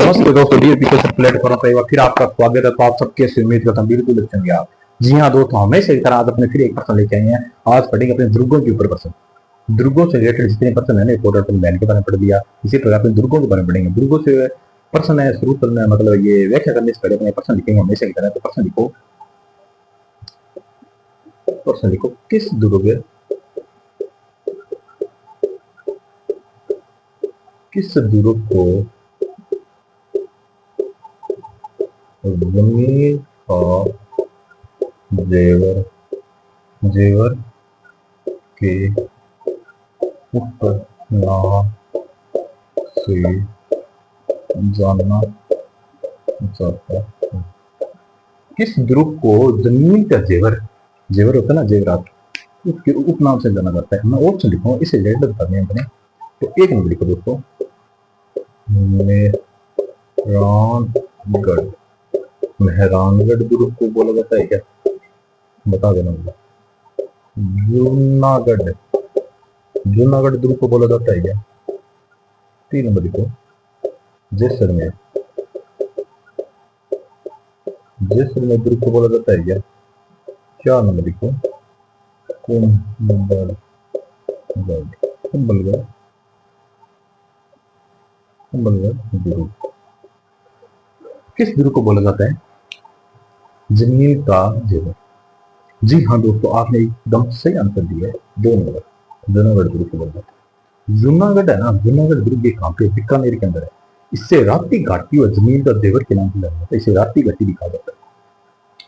नमस्ते दोस्तों, D education platform पर एक बार फिर आपका स्वागत है। तो आप सबके से उम्मीद करता हूँ बिल्कुल अच्छे होंगे आप। जी हाँ दोस्तों, हमेशा की तरह आज अपने फिर एक प्रश्न लेके आए हैं। आज पढ़ेंगे अपने दुर्गों के ऊपर प्रश्न। दुर्गों से रिलेटेड जितने प्रश्न है ना, पोर्टल बैन के बारे में पढ़ दिया, इसी प्रकार अपने दुर्गों के बारे में पढ़ेंगे। दुर्गों से प्रश्न है शुरू करना, मतलब ये व्याख्या करने से पहले अपने प्रश्न लिखेंगे हमेशा की तरह। तो प्रश्न लिखो, प्रश्न लिखो, किस दुर्ग को जमीन का जेवर के उपनाम से जाना जाता है? किस ध्रुव को जमीन का जेवर होता है ना, जेवरात, उसके उपनाम से जाना जाता है? मैं ऑप्शन लिखूंगा, इसे रिलेटेड बताने बने। तो एक नंबर लिखो दोस्तों, मेहरानगढ़ दुर्ग को बोला जाता है क्या? बता देना मुझे। जूनागढ़ दुर्ग को बोला जाता है क्या? 3 नंबर लिखो, जैसलमेर दुर्ग को बोला जाता है क्या? 4 नंबर लिखो, कुंभलगढ़ दुर्ग। किस दुर्ग को बोला जाता है जमीन का जेवर? जी हाँ दोस्तों, आपने एकदम सही आंसर दिया है। 2 नंबर, जूनागढ़ दुर्ग को बोला जाता है। जूनागढ़ है ना, जूनागढ़ दुर्ग ये कहाँ पे? बीकानेर के अंदर है। इससे राप्ती घाटी और जमीन का जेवर के नाम से जाना जाता है। इसे राप्ती घाटी भी कहा जाता है।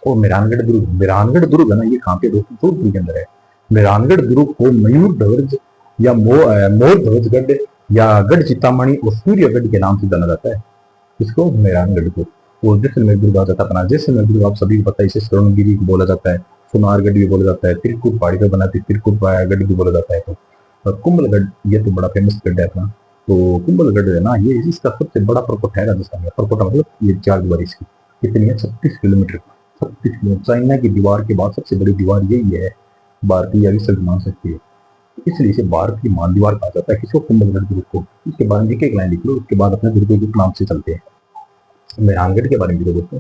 और मेहरानगढ़ दुर्ग है ना, ये कहाँ पे दोस्तों? जोधपुर के अंदर है। मेहरानगढ़ दुर्ग को मयूर ध्वज या मोर ध्वजगढ़ या गढ़ चिंतामणि और सूर्यगढ़ के नाम से जाना जाता है। इसको मेहरानगढ़ को। और जैसलमेर दुर्ग आ जाता है। जैसलमेर दुर्ग आप सभी को पता है, इसे स्वर्णगिरी को बोला जाता है, सुनारगढ़ भी बोला जाता है, त्रिकुट पहाड़ी पर बनाती त्रिकुटगढ़ भी बोला जाता है। तो और कुंभलगढ़ ये तो बड़ा फेमस गढ़ है अपना। तो कुंभलगढ़ है ना, ये इसका सबसे बड़ा प्रकोट है राजस्थान का। प्रकोट मतलब ये 4 दीवार इसकी कितनी है? 36 किलोमीटर। 36 किलोमीटर। चाइना की दीवार के बाद सबसे बड़ी दीवार यही है, भारतीय या विश्व मान सकती है, इसलिए इसे भारत की मान दीवार कहा जाता है। किसको? कुंभलगढ़ दुर्ग को। इसके बाद में एक लाइन लिख लो, उसके बाद अपने दुर्ग के नाम से चलते हैं। मेहरानगढ़ के बारे में लिखो दोस्तों।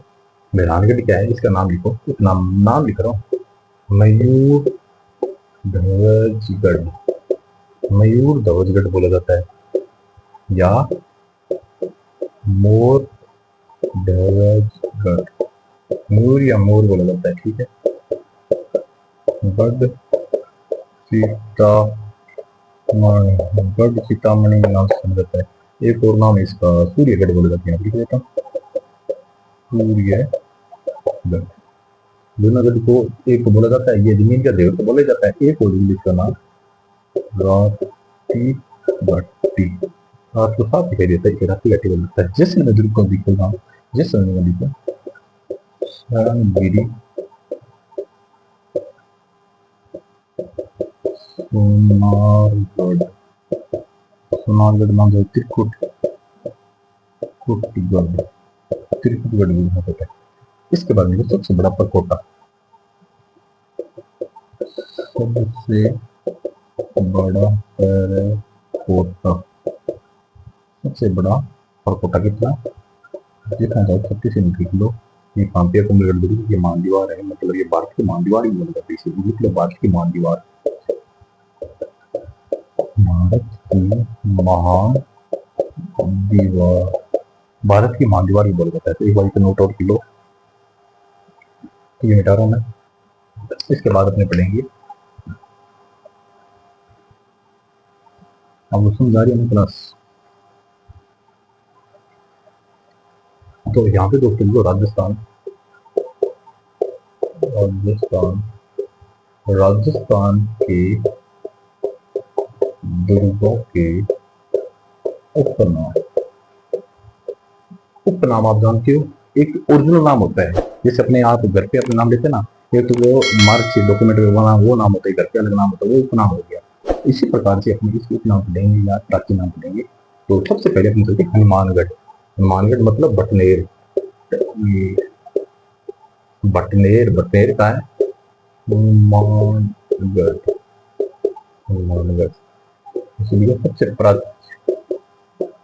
मेहरानगढ़ क्या है? इसका नाम लिखो, नाम लिख रहा हूँ, मयूर ध्वजगढ़ बोला जाता है, या मोर ध्वजगढ़, मयूर या मोर बोला जाता है। ठीक है। गढ़ सीतामणि नाम से समझ जाता है। एक और नाम इसका सूर्यगढ़ बोला जाता है। लिख देता हूँ, सूर्यगढ़। जूनागढ़ को एक को बोला जाता है, ये जमीन का देवर को बोला जाता है। एक और इसका नाम राती घाटी, आपको साफ दिखाई देता है कि राती घाटी बोला जाता है। जैसलमेर दुर्ग को लिखो नाम, जैसलमेर लिखो शरणगिरी, सुनारगढ़ नाम है त्रिकुटगढ़ भी होता है। इसके बाद में सबसे बड़ा परकोटा, सबसे बड़ा परकोटा कितना? जितना जाओ 36 किलो। ये कहाँ पे? कुंभलगढ़ दुर्ग। ये मान दीवार है, मतलब ये भारत की मान दीवार ही बोला जाता है इसे। मतलब भारत की मान दीवार, भारत की मान दीवार ही बोला जाता है। तो एक बार इसे नोट आउट कर लो, तो ये मिटा रहा हूं मैं। इसके बाद अपने पढ़ेंगे, अब समझा रही है क्लास। तो यहाँ पे दोस्तों जो राजस्थान के दुर्गों के उपनाम आप जानते हो। एक ओरिजिनल नाम होता है, जैसे अपने आप घर पे अपने नाम लेते हैं ना, एक तो वो मार्कशीट डॉक्यूमेंट में वो नाम होता है, घर पे अलग नाम होता है, वो उपनाम हो गया। इसी प्रकार से अपने इसके उपनाम पढ़ेंगे या प्राचीन नाम पढ़ेंगे। तो सबसे पहले अपने चलते हनुमानगढ़। हनुमानगढ़ मतलब बटनेर का है हनुमानगढ़। इसलिए सबसे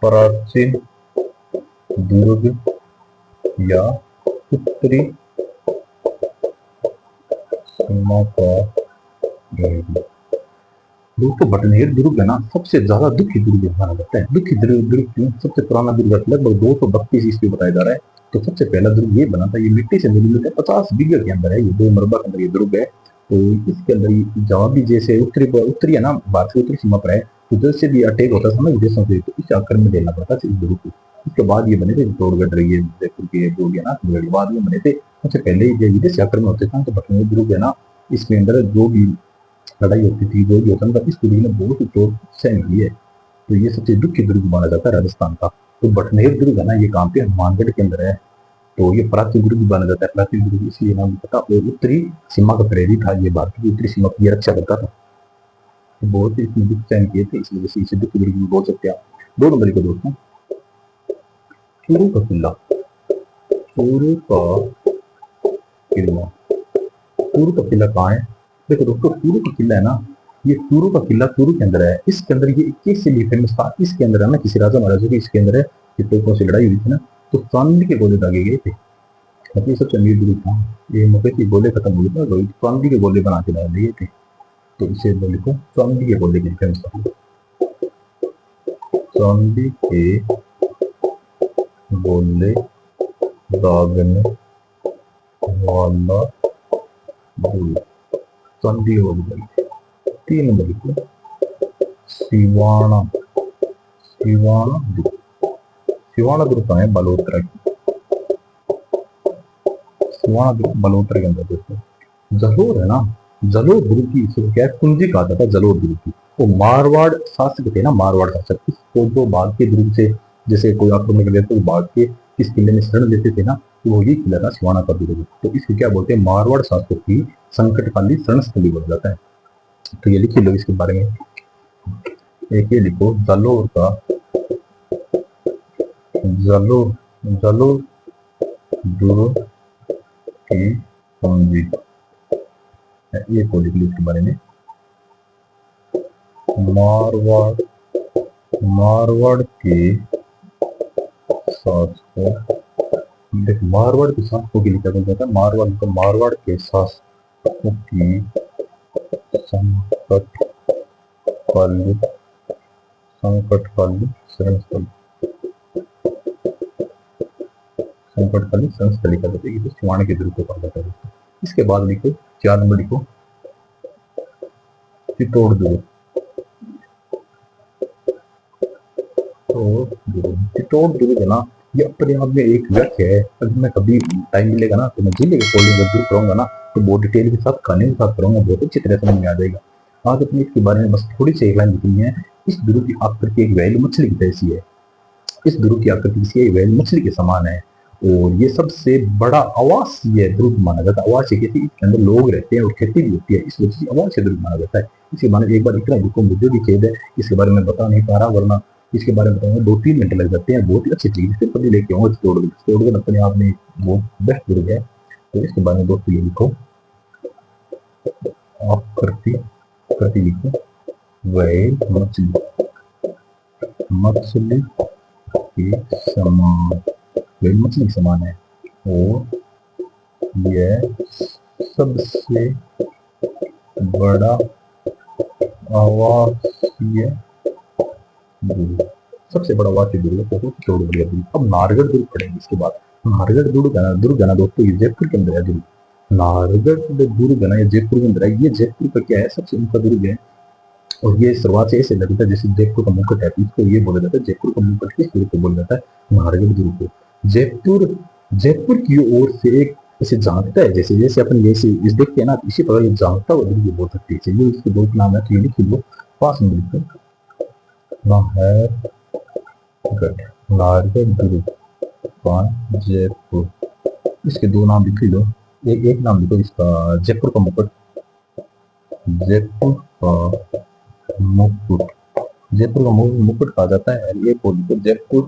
प्राचीन दुर्ग या उत्तरी सीमा का रहेगी। दोस्तों बटनेर दुर्ग है ना सबसे ज्यादा दुखी दुर्ग माना जाता है। दुखी दुर्ग क्यों? सबसे पुराना दुर्ग लगभग 232 ईस्वी बताया जा रहा है। तो सबसे पहला दुर्ग ये बना था, ये मिट्टी से निर्मित है, 50 बीघे के अंदर है, ये 2 मरबा के अंदर ये दुर्ग है। तो इसके अंदर जहाँ भी जैसे उत्तरी है ना, भारत की उत्तरी सीमा पर है, तो जैसे भी अटैक होता था ना विदेशों से, तो इस आकर में देना पड़ता था इस दुर्ग को। इसके बाद ये बने थे चित्तौड़गढ़ रही है, जयपुर के जो है ना, बाद में बने थे। सबसे पहले जो विदेशी आक्रमण होते थे तो बटनेर दुर्ग है ना, इसके अंदर जो भी लड़ाई होती थी, जो भी होता था, इस दुर्ग ने बहुत चोट सहन की है। तो ये सबसे दुखी दुर्ग माना जाता है राजस्थान का। तो बटनेर दुर्ग है ना, ये कहाँ पे? हनुमानगढ़ के अंदर है। तो ये प्राचीन दुर्ग भी माना जाता है, प्राचीन दुर्ग इसलिए नाम पता। और उत्तरी सीमा का प्रहरी था, ये भारत की उत्तरी सीमा की रक्षा करता था। तो बहुत इसमें दुख सहन किए थे, इस वजह से इसे दुखी दुर्ग भी बोल सकते हैं। 2 नंबर को दोस्तों, चूरू का किला। चूरू का किला, चूरू का किला कहाँ है? देखो दोस्तों, चूरू का किला है ना, ये चूरू का किला चूरू के अंदर है। इसके अंदर ये किस लिए फेमस था? इसके अंदर है ना, किसी राजा महाराजा की इसके अंदर है, तोपों से लड़ाई हुई थी ना, तो चांदी के गोले दागे गए थे। मतलब ये सबसे अमीर दुर्ग था। ये मौके की गोले खत्म हो गए थे, तो चांदी के गोले बना के डाल दिए थे। तो इसे बोले को चांदी के गोले की फेमस था। चांदी के गोले दागने वाला दुर्ग, चांदी वाली। 3 नंबर को सिवाना। सिवाना दुर्ग, सिवाना दुर्ग कहाँ है? बालोतरा की। सिवाना दुर्ग बालोतरा के अंदर दोस्तों। जलोर है ना, जलोर दुर्ग की क्या कुंजी कहा जाता है जलोर दुर्ग की। तो मारवाड़ शासक थे ना, मारवाड़ शासक, इसको जो बाघ के दुर्ग से जैसे कोई आक्रमण कर लेते तो बाघ के किस किले में शरण लेते थे ना, तो वो ये किला था सिवाना का दुर्ग। तो इसको क्या बोलते हैं? मारवाड़ शासक की संकटकालीन शरण स्थली बोला जाता है। तो ये लिखिए लो इसके बारे में, एक ये लिखो, जलोर का, जलोर जलोर दुर्ग की कुंजी, ये को लिख लो इसके बारे में। मारवाड़, मारवाड़ के शासकों, देख मारवाड़ के शासकों की लिखा जाता है, मारवाड़ को मारवाड़ के शासकों की संकटकालीन शरण स्थल, संकटकालीन शरण स्थल लिखा जाता है। सिवाना के दुर्ग को कहा जाता है। इसके बाद लिखो 4 नंबर लिखो, चित्तौड़ दुर्ग। चित्तौड़ दुर्ग है ना, ये अपने आप में एक व्याख्या है। अगर मैं कभी टाइम मिलेगा ना, तो मैं जिले के फोल्डिंग जरूर करूंगा ना, तो बहुत डिटेल के साथ खाने के साथ करूंगा, बहुत अच्छी तरह समझ में आ जाएगा। आज अपने इसके बारे में बस थोड़ी सी एक लाइन लिखनी है। इस दुर्ग की आकृति एक व्हेल मछली की जैसी है। इस दुर्ग की आकृति से व्हेल मछली के समान है, और ये सबसे बड़ा आवासीय दुर्ग माना जाता है। आवासीय खेती, इसके अंदर लोग रहते हैं और खेती भी होती है, इस वजह से आवासीय दुर्ग माना जाता है। इसके बारे में एक बार इतना लिखो, मुझे भी खेद है इसके बारे में बता नहीं पा रहा, वरना इसके बारे में बताऊंगा 2-3 घंटे लग जाते हैं। बहुत ही अच्छी तरीके से पढ़ने लेके आऊंगा। चित्तौड़गढ़ अपने आप में वो बेस्ट दुर्ग है। तो इसके बारे में दोस्तों ये लिखो, आकृति, आकृति लिखो, व्हेल मछली, मछली के समान, व्हेल मछली के समान है, और यह सबसे बड़ा आवासीय दुर्ग, सबसे बड़ा आवासीय दुर्ग है चित्तौड़गढ़ दुर्ग। अब नाहरगढ़ दुर्ग पढ़ेंगे इसके बाद। नाहरगढ़ दुर्ग है ना दोस्तों, ये जयपुर के अंदर है दुर्ग। नाहरगढ़ दुर्ग है ना, ये जयपुर के अंदर है। ये जयपुर का क्या है? सबसे ऊंचा दुर्ग है, और ये शुरुआत से ऐसे लगता है जैसे जयपुर का मुकुट है। इसको ये बोला जाता है जयपुर का मुकुट, किस दुर्ग को बोला जाता है? नाहरगढ़ दुर्ग को। जयपुर, जयपुर की ओर से एक इसे झांकता है, जैसे जैसे अपन जैसे इस देखते हैं ना, इसी प्रकार ये झांकता हुआ दुर्ग बोल सकते हैं। चलिए इसके 2 नाम है, तो ये लिख लो, पास में लिखो, नाहरगढ़, नाहरगढ़ दुर्ग जयपुर। इसके 2 नाम लिख लो। एक नाम लिखो इसका, जयपुर का मुकुट, जयपुर का मुकुट, जयपुर का मुकुट कहा जाता है। ये बोल दो, जयपुर,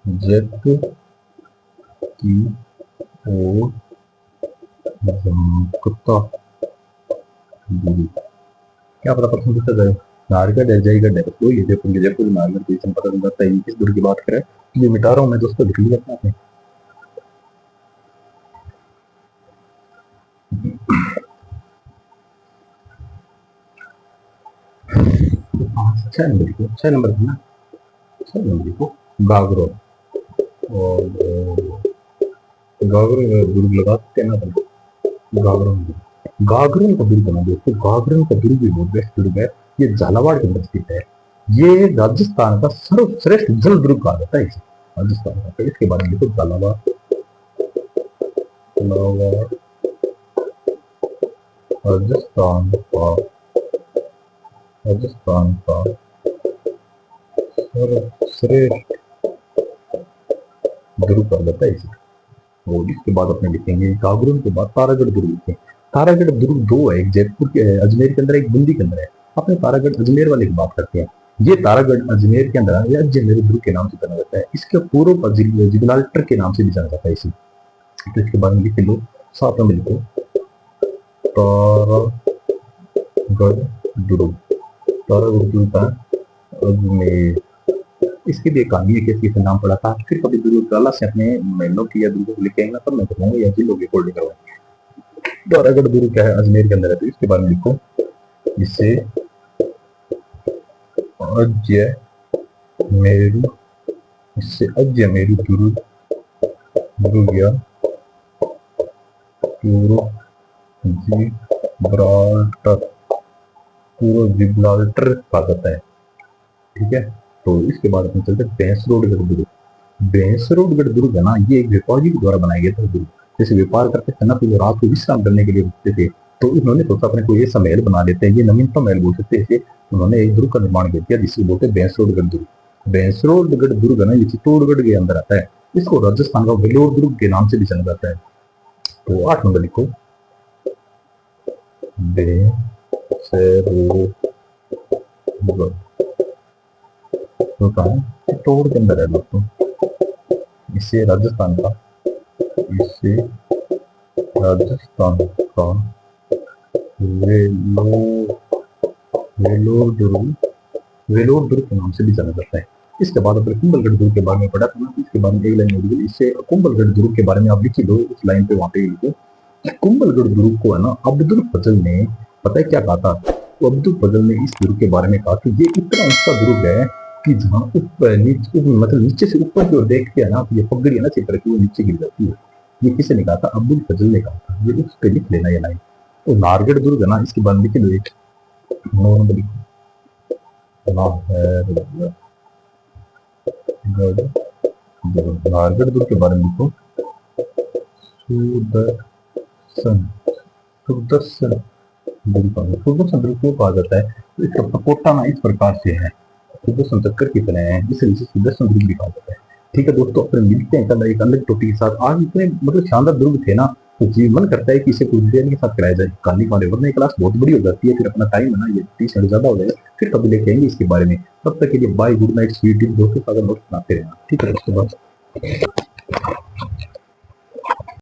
जयपुर की ओर झांकता दुर्ग। क्या पता प्रश्न पूछा जाए, नाहरगढ़ है, जयगढ़ है, तो ये जयपुर के, जयपुर नाहरगढ़ की पता चल जाता है। इस दुर्ग की बात करें ये मिटा रहा हूं मैं दोस्तों, लिख लिया आपने। छह नंबर को, छह नंबर था ना, छह नंबर को गागरो, और गागरो दुर्ग लगाते हैं ना, गागरो, गागरन का दुर्ग बना दोस्तों, गागरन का दुर्ग भी बहुत बेस्ट दुर्ग है। ये झालावाड़ के अंदर स्थित है। ये राजस्थान का सर्वश्रेष्ठ जल दुर्ग कहा जाता है इसे, राजस्थान का। तो इसके बारे में देखो, झालावाड़, राजस्थान का, राजस्थान का सर्वश्रेष्ठ दुर्ग कहा जाता है इसे। और इसके बाद अपने लिखेंगे गागरुन के बाद तारागढ़ दुर्ग लिखें। तारागढ़ दुर्ग दो है, एक जयपुर के अजमेर के अंदर, एक बूंदी के अंदर है। अपने तारागढ़ अजमेर वाले की बात करते हैं। ये तारागढ़ अजमेर के अंदर है, अजमेर दुर्ग के नाम से जाना जाता है। इसके पूर्व का जिब्राल्टर के नाम से भी जाना जाता है इसे। तो इसके बारे में लिख लो, साथ में लिखो तारागढ़ दुर्ग, तारागढ़ दुर्ग का अजमेर। इसकी भी एक कहानी है, कैसे इसे नाम पड़ा था। फिर कभी दुर्ग काला से अपने महीनों की या दुर्ग को लेके आएंगे, तब मैं बताऊंगा, या जिलों की कोल्ड करवाएंगे। तारागढ़ दुर्ग क्या है, अजमेर के अंदर है। तो इसके बारे में लिखो, इसे अजमेरू, इससे अजमेरू दुर्ग, दुर्ग या जिब्राल्टर, पूर्व जिब्राल्टर कहा जाता है। ठीक है। तो इसके बाद अपन चलते हैं भैंसरोडगढ़ दुर्ग। भैंसरोडगढ़ दुर्ग है ना, ये एक व्यापारी के द्वारा बनाया गया था दुर्ग। जैसे व्यापार करते थे ना, तो वो रात को विश्राम करने के लिए रुकते थे। तो उन्होंने सोचा अपने कोई ऐसा महल बना लेते हैं, ये नवीनतम महल बोल सकते हैं। उन्होंने एक दुर्ग का निर्माण कर दिया, जिसे बोलते हैं भैंसरोडगढ़ दुर्ग। भैंसरोडगढ़ दुर्ग है ना, ये चित्तौड़गढ़ के अंदर आता है। इसको राजस्थान का वेलोर दुर्ग के नाम से भी जाना जाता है। तो 8 नंबर लिखो, भैंसरोडगढ़ होता है, चित्तौड़ के अंदर है दोस्तों। इससे राजस्थान का, इससे राजस्थान का वेलोर दुर्ग, वेलोर दुर्ग के नाम से भी जाना जाता है। इसके बाद अपने कुंभलगढ़ दुर्ग के बारे में पढ़ा था ना, इसके बारे में एक लाइन होगी। इससे कुंभलगढ़ दुर्ग के बारे में आप लिख लो, उस लाइन पे वहां पे लिखो। कुंभलगढ़ दुर्ग को है ना, अब्दुल फजल ने, पता है क्या कहा था? तो अब्दुल फजल ने इस दुर्ग के बारे में कहा कि ये इतना ऊंचा दुर्ग है कि जहाँ ऊपर नीचे, मतलब नीचे से ऊपर की ओर देखते हैं ना, तो ये पगड़ी है ना चित्र की, वो नीचे गिर जाती है। ये किसने कहा था? अब्दुल फजल ने कहा था। ये उस पे लिख लेना ये लाइन। तो नारगढ़ दुर्ग है ना, इसके बारे में लिख लो, एक नारगढ़ दुर्ग के बारे में लिखो, सुदर्शन, सुदर्शन दुर्ग क्यों कहा जाता है? तो इसका प्रकोटा ना इस प्रकार से है, सुदर्शन चक्कर की तरह है, इसलिए इसे सुदर्शन दुर्ग भी कहा जाता है। ठीक है दोस्तों, अपने मिलते हैं कल एक अलग टॉपिक के साथ। आज इतने मतलब शानदार दुर्ग थे ना, तो जी मन करता है कि इसे कुछ देर के साथ कराया जाए कहानी वाले, वरना क्लास बहुत बड़ी हो जाती है, फिर अपना टाइम है ना ये 30 मिनट ज्यादा हो जाएगा। फिर कभी लेके आएंगे इसके बारे में। तब तक के लिए bye, good night, sweet dream, दोस्तों का नोट बनाते रहना। ठीक है दोस्तों, बस।